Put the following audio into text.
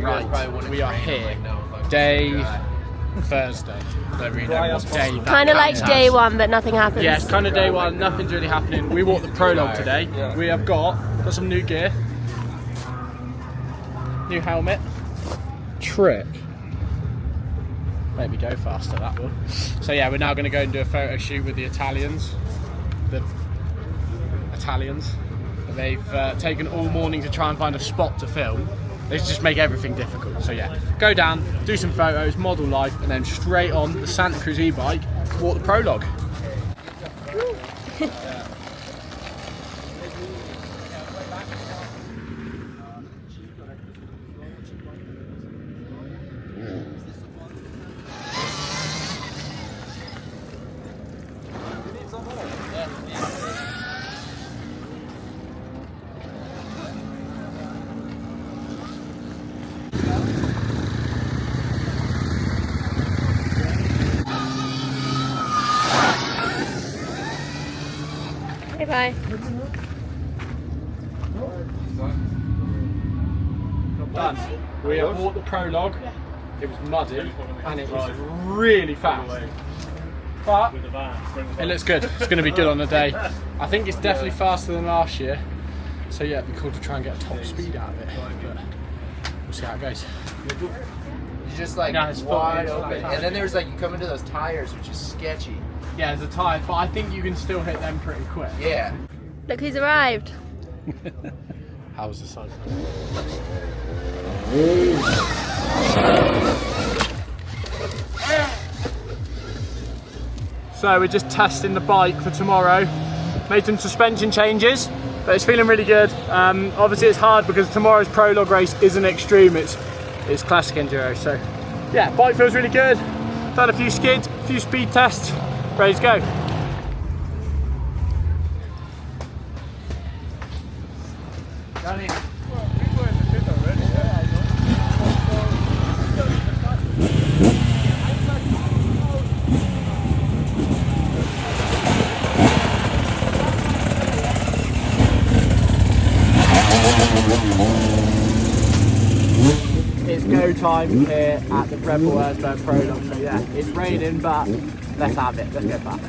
Right, we are here. Day Thursday. Don't really know what day that Kind of like counts day as. one, but nothing happens. Yeah, it's kind of day one, nothing's really happening. We walked the Prologue today. We have got some new gear. New helmet. Trick. Make me go faster, that will. So yeah, we're now going to go and do a photo shoot with the Italians. They've taken all morning to try and find a spot to film. They just make everything difficult. So yeah, go down, do some photos, model life, and then straight on the Santa Cruz e-bike, walk the Prologue. Okay, bye. Done. We have walked the Prologue. It was muddy and it was really fast. But it looks good. It's going to be good on the day. I think it's definitely faster than last year. So yeah, it'd be cool to try and get a top speed out of it. But we'll see how it goes. You're just like wide open. And then there's like, you come into those tires, which is sketchy. Yeah, there's a tyre, but I think you can still hit them pretty quick. Yeah. Look who's arrived. How's the sun? So we're just testing the bike for tomorrow. Made some suspension changes, but it's feeling really good. Obviously it's hard because tomorrow's Prologue race isn't extreme, it's classic enduro. So yeah, bike feels really good. Done a few skids, a few speed tests, ready to go. Johnny. It's go time here at the Rebel Erzberg Prologue, so yeah, it's raining, but let's have it, let's get back.